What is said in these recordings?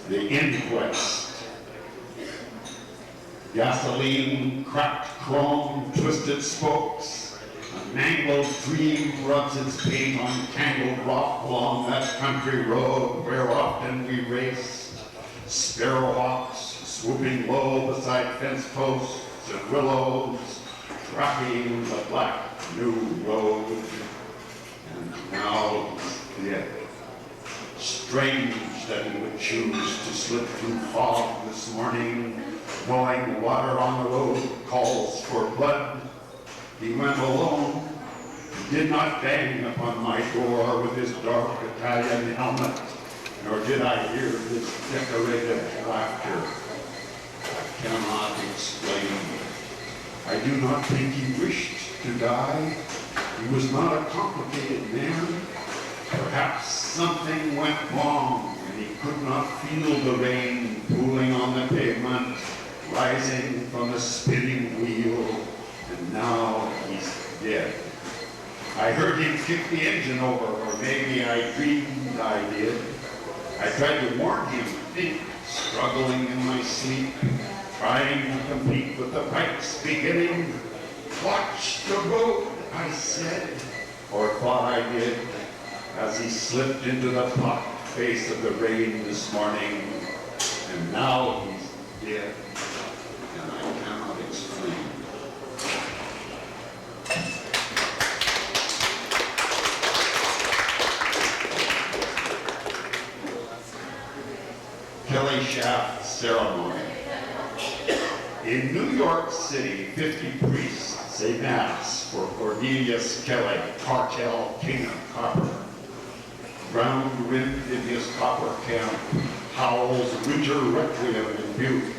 The inquest. Gasoline, cracked chrome, twisted spokes. A mangled dream rubs its paint on tangled rock along that country road where often we raced. Sparrowhawks swooping low beside fence posts and willows, tracking the black new road. And now he's dead. Strange that he would choose to slip through fog this morning, knowing water on the road calls for blood. He went alone. He did not bang upon my door with his dark Italian helmet, nor did I hear his decorated laughter. I cannot explain. I do not think he wished to die. He was not a complicated man. Perhaps something went wrong and he could not feel the rain pooling on the pavement, rising from the spinning wheel, and now he's dead. I heard him kick the engine over, or maybe I dreamed I did. I tried to warn him, struggling in my sleep, trying to compete with the pipes beginning. Watch the road, I said, or thought I did, as he slipped into the hot face of the rain this morning. And now he's dead, and I cannot explain. Kelly Shaft ceremony. In New York City, 50 priests say mass for Cornelius Kelly, cartel king of copper. Ground-rimmed in his copper camp, howls winter requiem in Butte.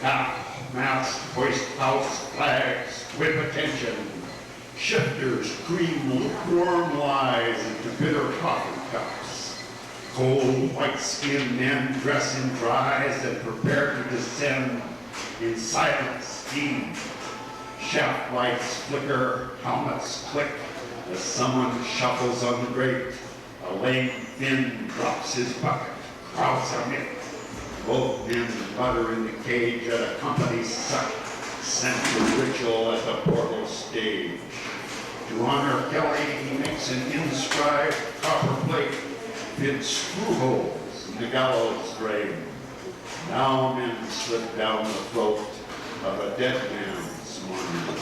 Half-mast hoist house flags with attention. Shifters cream lukewarm lies into bitter coffee cups. Cold, white-skinned men dress in dries and prepare to descend in silent steam. Shaft lights flicker, helmets click as someone shuffles on the grate. A lame Finn drops his bucket, crowds are it. Both men mutter in the cage at a company suck, sent to ritual at the portal stage. To honor Kelly, he makes an inscribed copper plate, fits screw holes in the gallows frame. Now men slip down the throat of a dead man's monument.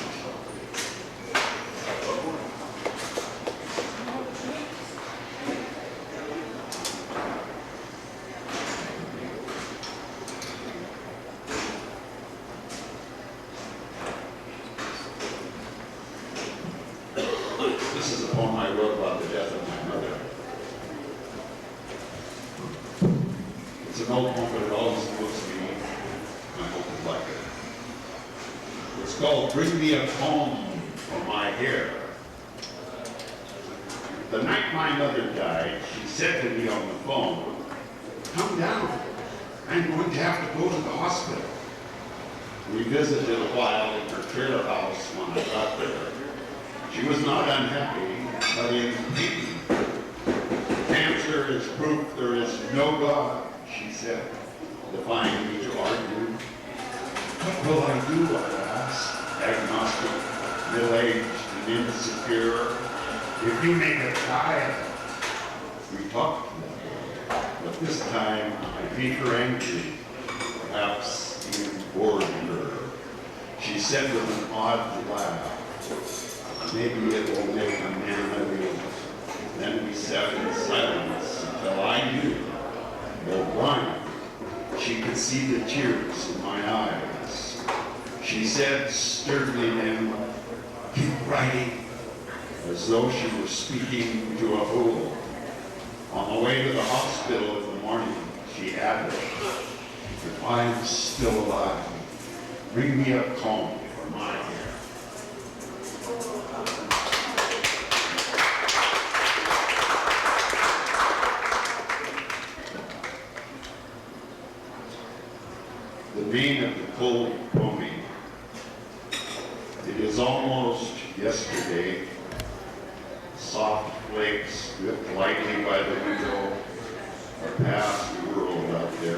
This is a poem I wrote about the death of my mother. It's an old poem, but it always moves me. I hope you like it. It's called Bring Me a Comb for My Hair. The night my mother died, she said to me on the phone, "Come down. I'm going to have to go to the hospital." We visited a while in her trailer house when I got there. She was not unhappy, but in pain. Cancer is proof there is no God, she said, defying me to argue. What will I do, I asked, agnostic, middle-aged, and insecure. If you make a diet, we talked, but this time I made her angry, perhaps even bored her. She said with an odd laugh, "Maybe it will make a man of you." Then we sat in silence until I knew, though blind, she could see the tears in my eyes. She said sternly then, "Keep writing," as though she were speaking to a fool. On the way to the hospital in the morning, she added, "If I'm still alive, bring me a comb for my hair." The vein of the cold pony. It is almost yesterday. Soft flakes drift lightly by the window. A past world out there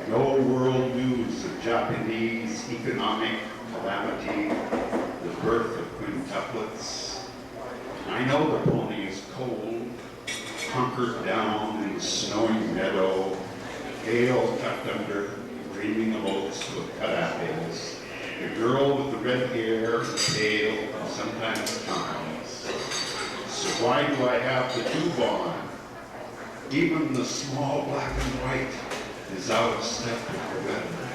No world news of Japanese economic calamity, the birth of quintuplets. I know the pony is cold, hunkered down in the snowy meadow, ale tucked under, dreaming of oats with cut apples. The girl with the red hair, pale, and sometimes comes. So why do I have the tube on? Even the small black and white is out of step with the weather.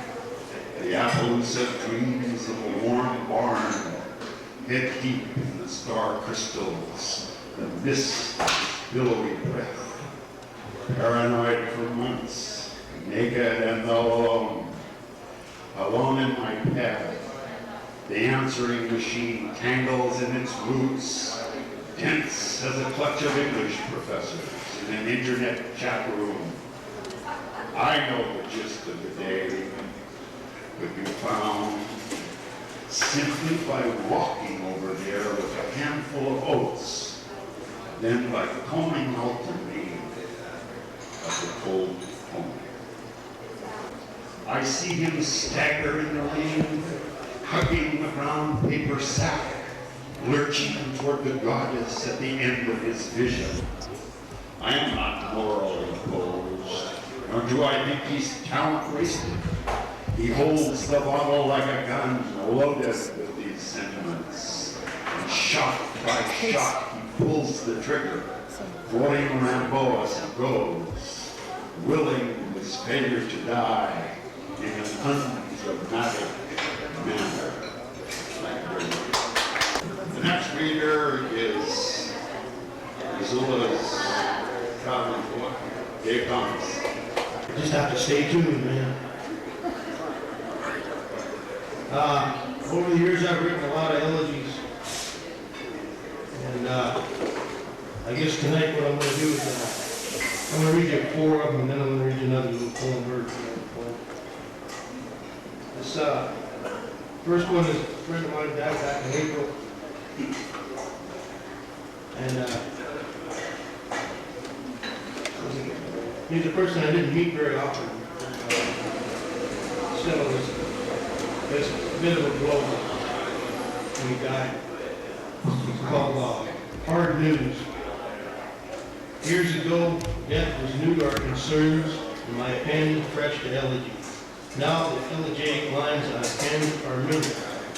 The Appaloosa dreams of a warm barn, head deep in the star crystals, the mist, billowy breath. Paranoid for months, naked and alone in my path. The answering machine tangles in its roots, dense as a clutch of English professors in an internet chat room. I know the gist of the day could be found simply by walking over there with a handful of oats, then by combing out the mane of the cold pony. I see him stagger in the lane, hugging the brown paper sack, lurching toward the goddess at the end of his vision. I am not morally opposed, nor do I think he's talent wasted. He holds the bottle like a gun, loaded with these sentiments. And shot by shot, he pulls the trigger, floating Rambo as he goes, willing his failure to die in an undramatic manner. The next reader is Missoula's traveling book, Dave Thomas. You just have to stay tuned, man. Over the years, I've written a lot of elegies. And I guess tonight what I'm going to do is I'm going to read you 4 of them, and then I'm going to read you another little poem version. This first one is a friend of mine died back in April. And he's a person I didn't meet very often. Still, it was a bit of a blow when he died. It's called Hard News. Years ago, death was new to our concerns, and my pen fresh to elegy. Now the elegiac lines I've penned are new,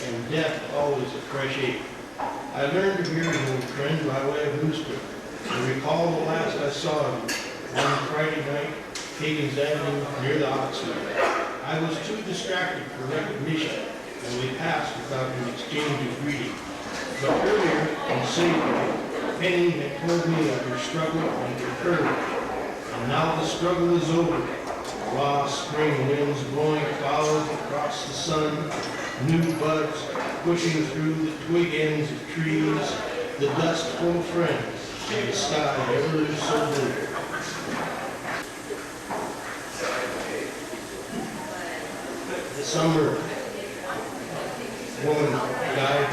and death always a fresh ache. I learned to hear an old friend by way of newspaper, and recall the last I saw him one Friday night, Higgins Avenue, near the Oxford. I was too distracted for recognition, and we passed without an exchange of greeting. But earlier, in Safety, Penny had told me of her struggle and her courage. And now the struggle is over. Raw spring winds blowing clouds across the sun, new buds pushing through the twig ends of trees, the dust-full friends, and the sky ever so blue. The summer woman died,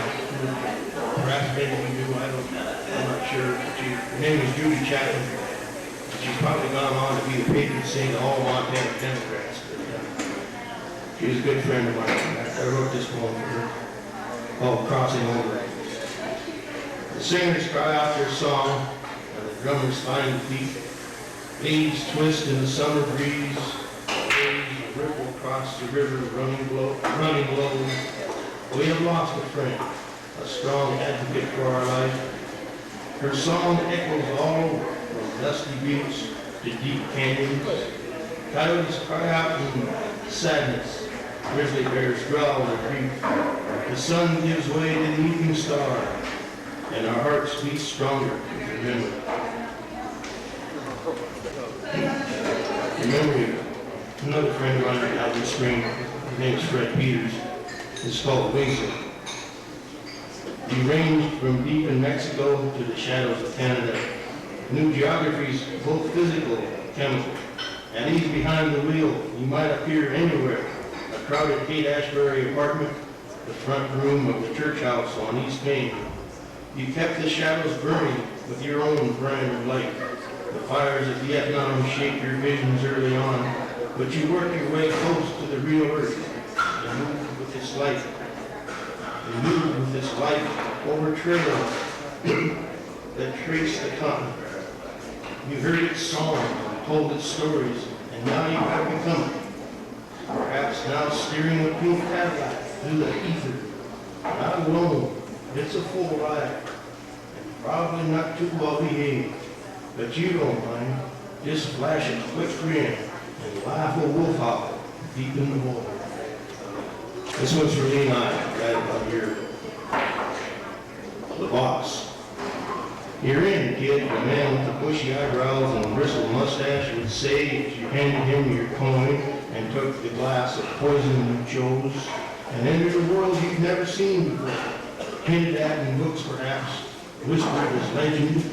perhaps maybe you knew, I'm not sure. Her name was Judy Chapman. She's probably gone on to be the patron saint of all Montana Democrats. But, she was a good friend of mine. I wrote this poem for her called Crossing Over. The singers cry out their song, and the drummers find the beat. Leaves twist in the summer breeze, waves ripple across the river, running low. We have lost a friend, a strong advocate for our life. Her song echoes all over, from dusty buttes to deep canyons. Coyotes cry out in sadness. Grizzly bears growl in grief. The sun gives way to the evening star, and our hearts beat stronger with the memory. The memory of another friend of mine out in the spring, his name is Fred Peters. It's called Winkler. He ranged from deep in Mexico to the shadows of Canada. New geographies, both physical and chemical. At ease behind the wheel, he might appear anywhere. A crowded Haight-Ashbury apartment, the front room of the church house on East Main. You kept the shadows burning with your own brand of light. The fires of Vietnam shaped your visions early on. But you work your way close to the real earth. You move with this life. You move with this life over trails that trace the continent. You heard its song, told its stories, and now you have become it. Perhaps now steering a pink Cadillac through the ether. Not alone, it's a full ride, and probably not too well behaved. But you don't mind. Just flash a quick grin and laugh a wolf howl deep in the water. This one's for me and I, right about here. The boss. You're in, kid, the man with the bushy eyebrows and bristled mustache would say as you handed him your coin and took the glass of poison you chose and entered a world you've never seen before. Hinted at in books perhaps, whispered as legend,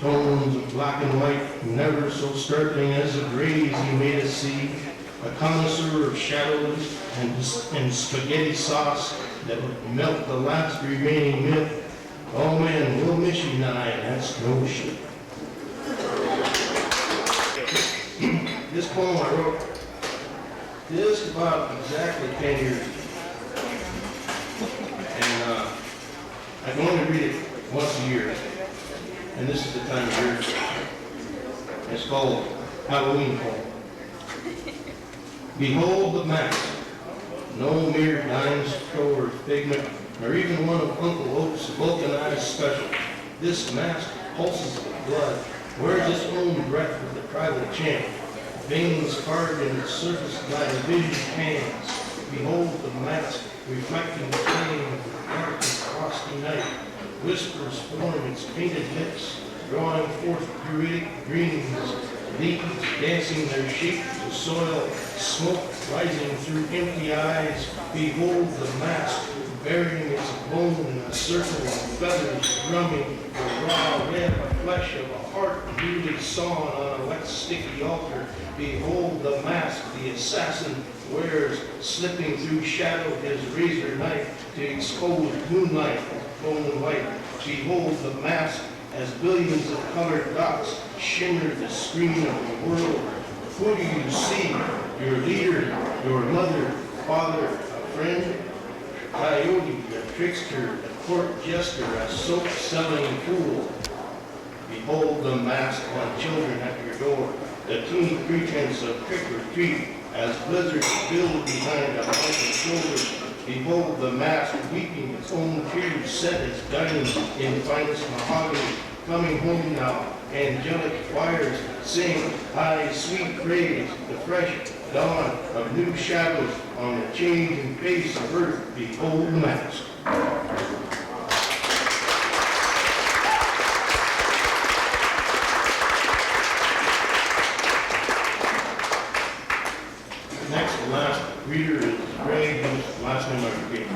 tones of black and white, never so startling as the grays he made us see, a connoisseur of shadows and spaghetti sauce that would melt the last remaining myth. Oh man, we'll miss you now, and that's no shit. This poem I wrote just about exactly 10 years ago. And I can only read it once a year. And this is the time of year. It's called Halloween Poem. Behold the mask, no mere dime store figment, nor even one of Uncle Oak's vulcanized special. This mask pulses with blood, wears its own breath with the private chant, veins carved in its surface by division hands. Behold the mask, reflecting the flame of the dark and frosty night. Whispers form its painted lips, drawing forth druidic dreams, leaves dancing their shape to soil, smoke rising through empty eyes. Behold the mask, burying its bone in a circle of feathers, drumming the raw red flesh of a heart newly sawn on a wet sticky altar. Behold the mask the assassin wears, slipping through shadow his razor knife to expose moonlight of bone white. Behold the mask as billions of colored dots shimmer the screen of the world. Who do you see? Your leader, your mother, father, a friend? Coyote, a trickster, a court jester, a soap-selling fool. Behold the mask on children at your door, the teeny pretense of trick or treat, as blizzards build behind a mountain's shoulders. Behold the mask weeping its own tears, set its diamonds in finest mahogany. Coming home now, angelic choirs sing high sweet praise, the fresh dawn of new shadows on the changing face of earth. Behold the mask. Next, the last reader is Greg, whose last name I forget.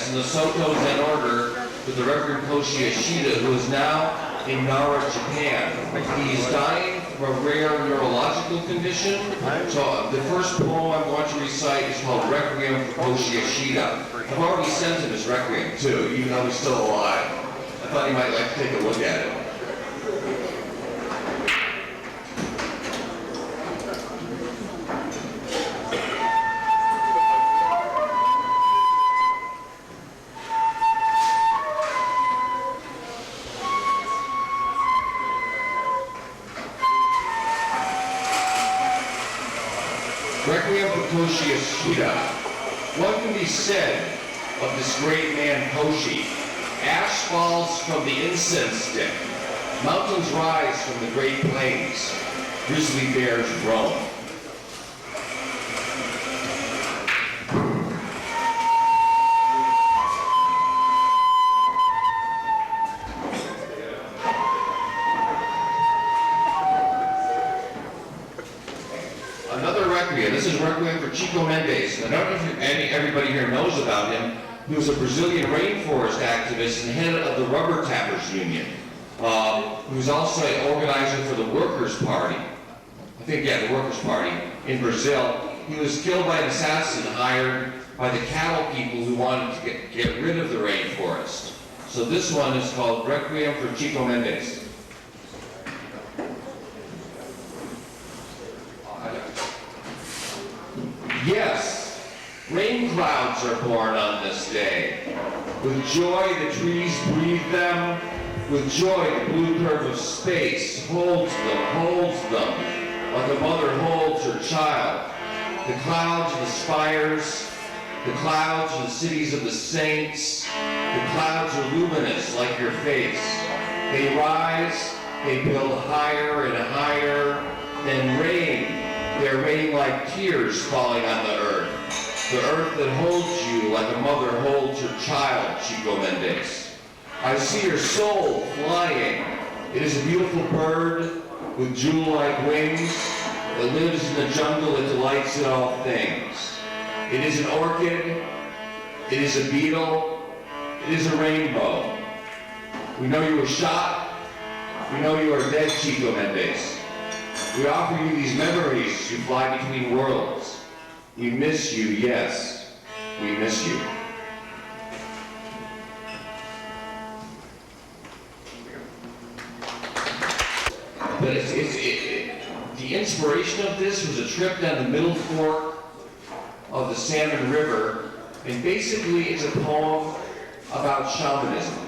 In the Soto Zen order with the Reverend Koshi Yoshida, who is now in Nara, Japan. He is dying from a rare neurological condition. So the first poem I'm going to recite is called Requiem for Koshi Yoshida. I've already sent him his Requiem too, even though he's still alive. I thought he might like to take a look at it. Requiem for Koshi Yoshida. What can be said of this great man Koshi? Ash falls from the incense stick. Mountains rise from the Great Plains. Grizzly bears roam. Another requiem. This is Requiem for Chico Mendes. I don't know if everybody here knows about him. He was a Brazilian rainforest activist and head of the Rubber Tappers Union. He was also an organizer for the Workers' Party. The Workers' Party in Brazil. He was killed by an assassin hired by the cattle people who wanted to get rid of the rainforest. So this one is called Requiem for Chico Mendes. Yes, rain clouds are born on this day. With joy, the trees breathe them. With joy, the blue curve of space holds them, like a mother holds her child. The clouds are the spires, the clouds are the cities of the saints. The clouds are luminous like your face. They rise, they build higher and higher, then rain. They're raining like tears falling on the earth that holds you like a mother holds her child, Chico Mendes. I see your soul flying. It is a beautiful bird with jewel-like wings that lives in the jungle that delights in all things. It is an orchid. It is a beetle. It is a rainbow. We know you were shot. We know you are dead, Chico Mendes. We offer you these memories as you fly between worlds. We miss you, yes. We miss you. But the inspiration of this was a trip down the middle fork of the Salmon River, and basically it's a poem about shamanism.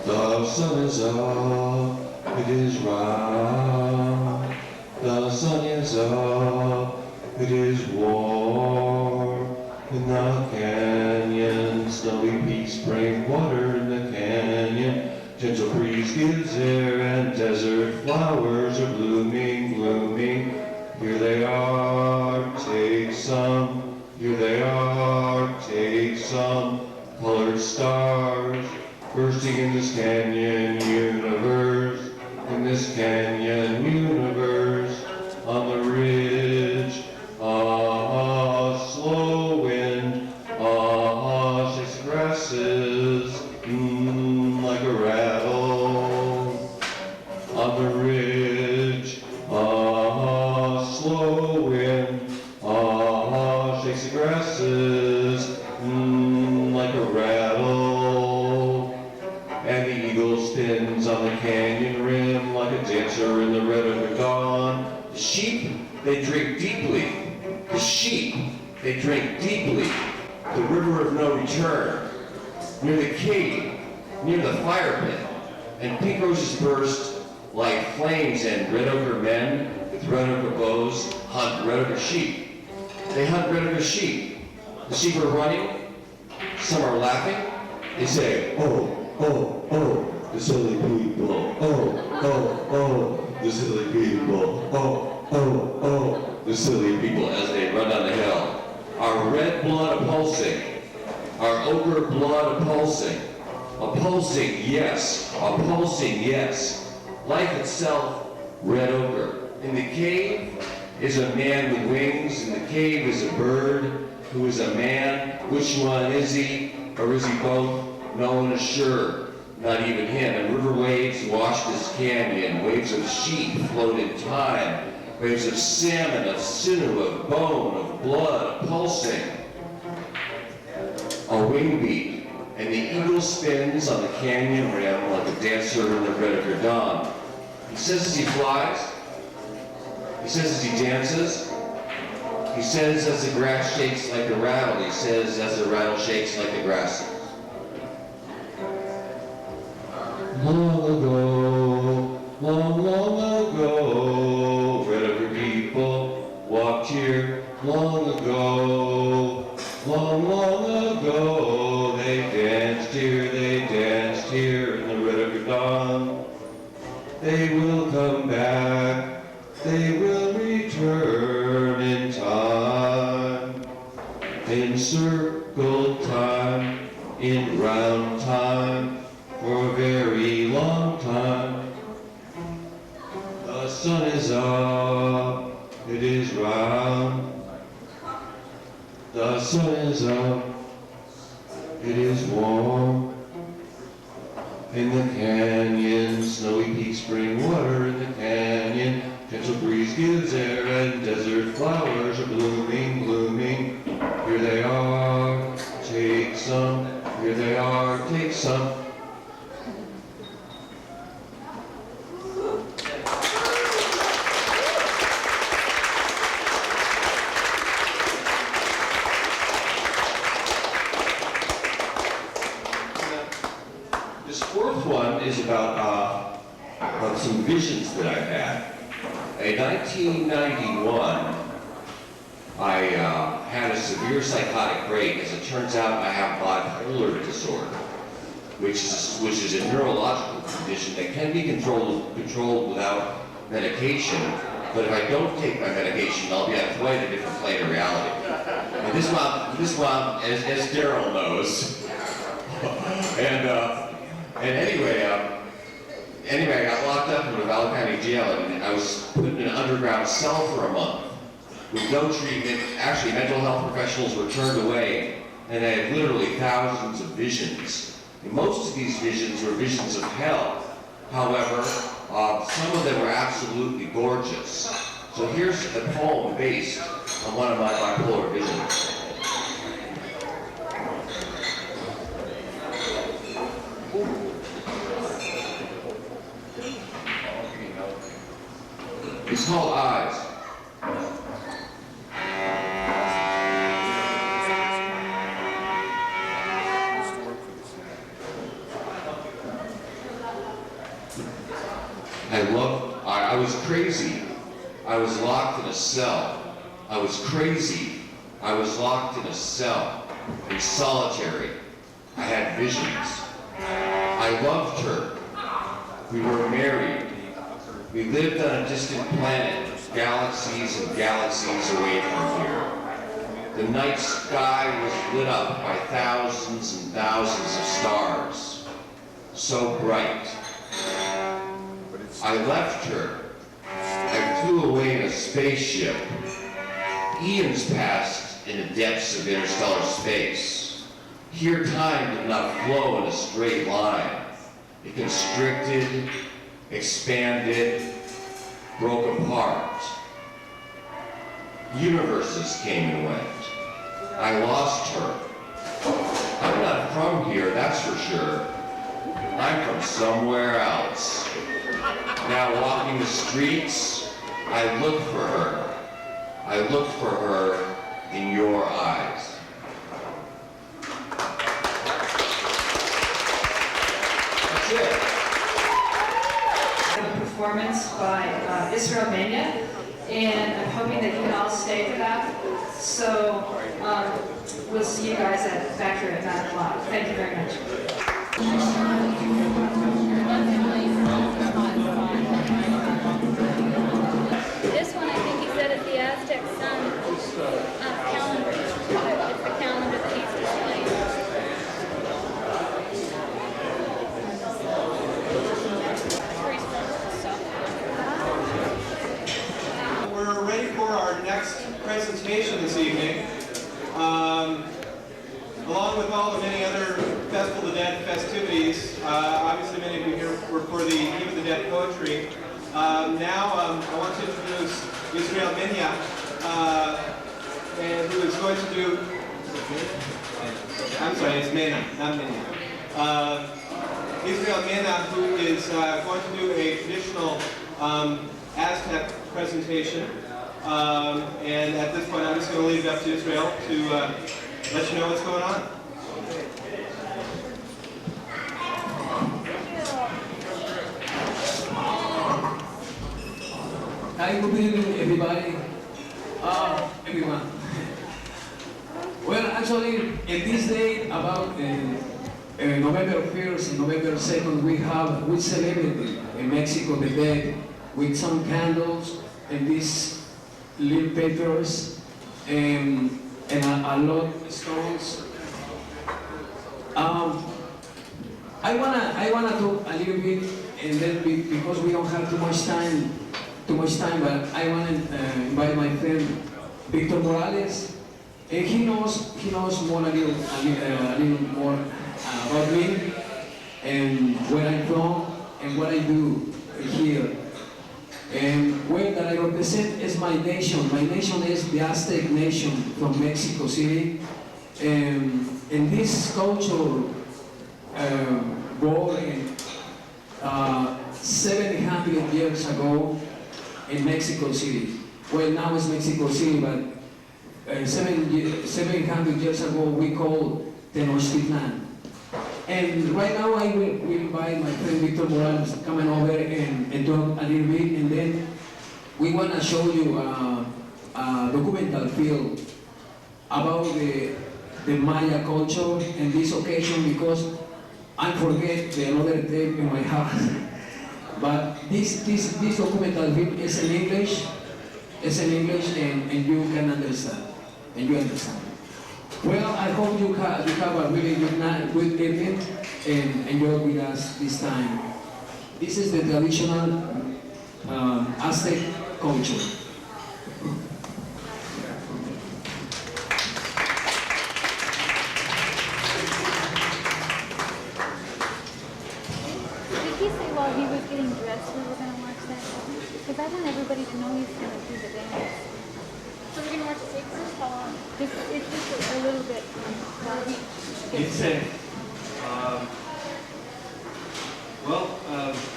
The sun is up, it is round. The sun is up, it is warm. In the canyon, snowy peaks bring water in the canyon. Gentle breeze gives air and desert flowers are blooming, blooming. Here they are, take some. Here they are, take some. Colored stars bursting in this canyon universe, in this canyon universe, on the ridge, slow wind, shakes the grasses, like a rattle, on the ridge, slow wind, shakes the grasses, like a rattle. And the eagle spins on the canyon rim like a dancer in the red of the dawn. The sheep, they drink deeply. The sheep, they drink deeply. The river of no return. Near the cave, near the fire pit. And pink roses burst like flames, and red ochre men with red ochre bows hunt red ochre sheep. They hunt red ochre sheep. The sheep are running. Some are laughing. They say, oh, oh, oh, the silly people. Oh, oh, oh, the silly people. Oh, oh, oh, the silly people as they run down the hill. Our red blood pulsing. Our ochre blood pulsing. A pulsing, yes. A pulsing, yes. Life itself, red ochre. In the cave is a man with wings. In the cave is a bird who is a man. Which one is he? Or is he both? No one is sure, not even him. And river waves wash this canyon. Waves of sheep float in time. Waves of salmon, of sinew, of bone, of blood, pulsing. A wing beat, and the eagle spins on the canyon rim like a dancer in the red of your dawn. He says as he flies, he says as he dances, He says as the grass shakes like a rattle, he says as the rattle shakes like the grass. Long ago, long ago, Red River people walked here. Long ago, long ago, they danced here in the Red River dawn. They will come back, they will return in time, in circle time, in round time, for a very long time. The sun is up, it is round. The sun is up, it is warm. In the canyon, snowy peaks spring water in the canyon. Gentle breeze gives air and desert flowers are blooming, blooming. Here they are, take some. Here they are, take some. This fourth one is about some visions that I've had. In 1991, I had a severe psychotic break. As it turns out, I have bipolar disorder, which is a neurological condition that can be controlled without medication. But if I don't take my medication, I'll be on quite a different plane of reality. And this one, as Daryl knows, and anyway, I got locked up in the Valley County Jail, and I was put in an underground cell for a month with no treatment. Actually, mental health professionals were turned away, and I had literally thousands of visions. And most of these visions were visions of hell. However, some of them were absolutely gorgeous. So here's a poem based on one of my bipolar visions. It's called Eyes. I was crazy. I was locked in a cell. I was crazy. I was locked in a cell, in solitary. I had visions. I loved her. We were married. We lived on a distant planet, galaxies and galaxies away from here. The night sky was lit up by thousands and thousands of stars, so bright. I left her. I flew away in a spaceship. Eons passed in the depths of interstellar space. Here time did not flow in a straight line. It constricted, expanded, broke apart. Universes came and went. I lost her. I'm not from here, that's for sure. I'm from somewhere else. Now walking the streets, I look for her. I look for her in your eyes. That's it. A performance by Israel Mania, and I'm hoping that you can all stay for that. So we'll see you guys back here at 9 o'clock. Thank you very much. This one, I think he said, is the Aztec Sun calendar. It's the calendar that he's displaying. We're ready for our next presentation this evening. Along with all the many other Festival of the Dead festivities, obviously many of you here were for the Eve of the Dead poetry. Now I want to introduce Israel Menia, and who is going to do, I'm sorry, it's Mena, not Menia. Israel Mena, who is going to do a traditional Aztec presentation. And at this point, I'm just going to leave it up to Israel to let you know what's going on. Hi, good evening, everybody. Everyone. Well, actually, in this day, about November 1st and November 2nd, we celebrated in Mexico the day with some candles and these little peppers and a lot of stones. I wanna talk a little bit, and then because we don't have too much time, but I wanna invite my friend Victor Morales, and he knows more a little more about me and where I'm from and what I do here. And where that I represent is my nation. My nation is the Aztec nation from Mexico City. And this culture born 700 years ago in Mexico City. Well, now it's Mexico City, but 700 years ago we called Tenochtitlan. And right now I will invite my friend Victor Morales coming over and talk a little bit, and then we want to show you a documental film about the Maya culture and this occasion, because I forget the another tape in my house. But this documental film is in English. It's in English, and you can understand. And you understand. Well, I hope you have a really good night, good evening, and enjoy with us this time. This is the traditional Aztec culture. Did he say while he was getting dressed we were going to watch that? Because I want everybody to know he's going to do the dance. So we're going to watch the tape first? How long? It's just a little bit while he gets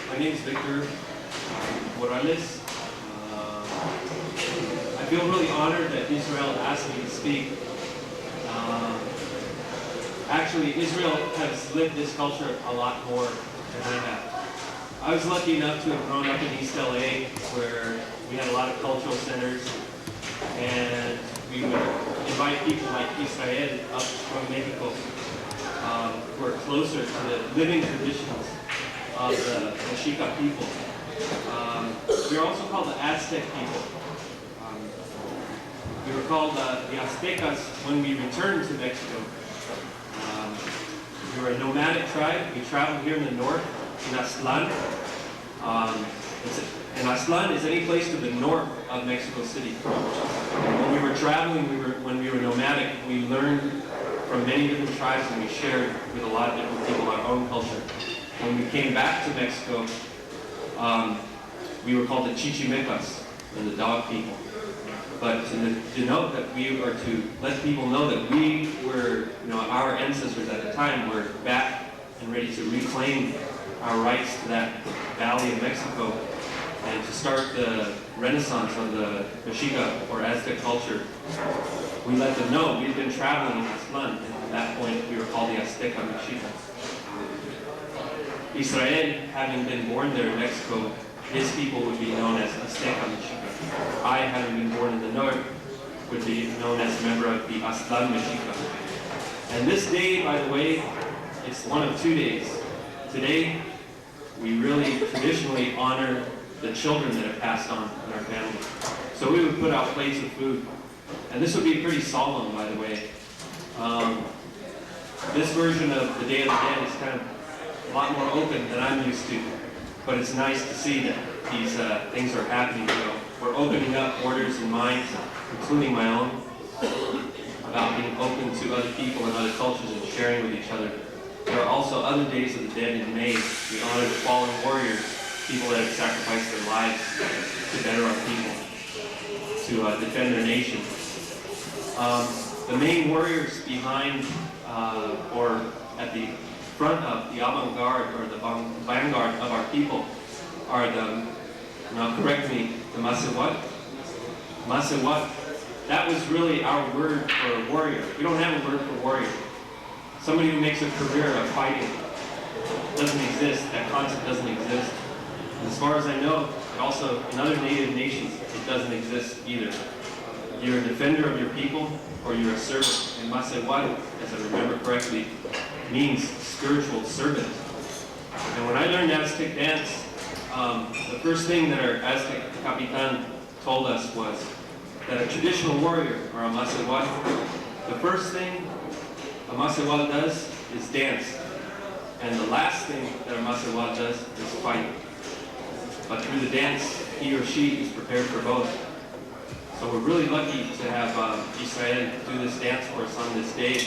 My name is Victor Morales. I feel really honored that Israel asked me to speak. Actually, Israel has lived this culture a lot more than I have. I was lucky enough to have grown up in East LA, where we had a lot of cultural centers, and we would invite people like Israel up from Mexico, who are closer to the living traditions of the Mexica people. We are also called the Aztec people. We were called the Aztecas when we returned to Mexico. We were a nomadic tribe. We traveled here in the north, in Aztlan. And Aztlan is any place to the north of Mexico City. When we were traveling, when we were nomadic, we learned from many different tribes, and we shared with a lot of different people our own culture. When we came back to Mexico, we were called the Chichimecas, or the dog people. But to denote that we were to let people know that we were, our ancestors at the time were back and ready to reclaim our rights to that valley of Mexico and to start the renaissance of the Mexica or Aztec culture. We let them know we've been traveling in Aztlan, and at that point we were called the Azteca Mexica. Israel, having been born there in Mexico, his people would be known as Azteca Mexica. I, having been born in the north, would be known as a member of the Aztlan Mexica. And this day, by the way, it's one of 2 days. Today, we really traditionally honor the children that have passed on in our family. So we would put out plates of food. And this would be pretty solemn, by the way. This version of the Day of the Dead is kind of a lot more open than I'm used to. But it's nice to see that these things are happening. So we're opening up borders and minds, including my own, about being open to other people and other cultures and sharing with each other. There are also other days of the dead in May. We honor the fallen warriors, people that have sacrificed their lives to better our people, to defend their nation. The main warriors behind, or at the front of the avant-garde or the vanguard of our people are the, now correct me, the Masewat, Masewat, that was really our word for warrior. We don't have a word for warrior. Somebody who makes a career of fighting doesn't exist. That concept doesn't exist. And as far as I know, and also in other native nations, it doesn't exist either. You're a defender of your people, or you're a servant. And Masewat, as I remember correctly, means spiritual servant. And when I learned Aztec dance, the first thing that our Aztec Capitan told us was that a traditional warrior, or a Masewat, the first thing a Masewat does is dance. And the last thing that a Masewat does is fight. But through the dance, he or she is prepared for both. So we're really lucky to have Israel do this dance for us on this day.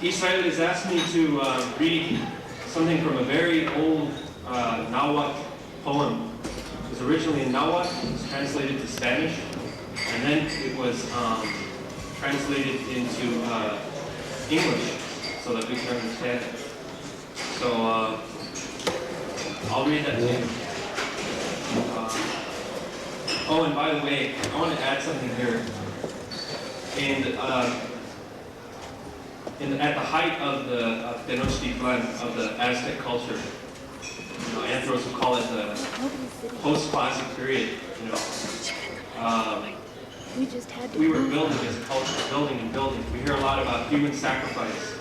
Israel has asked me to read something from a very old Nahuatl poem. It was originally in Nahuatl, it was translated to Spanish, and then it was translated into English so that we can understand it. So I'll read that to you. Oh, and by the way, I want to add something here. At the height of the Tenochtitlan, of the Aztec culture, you know, Anthros would call it the post-classic period. You know, We just had to we were move. building as a culture, building and building. We hear a lot about human sacrifice.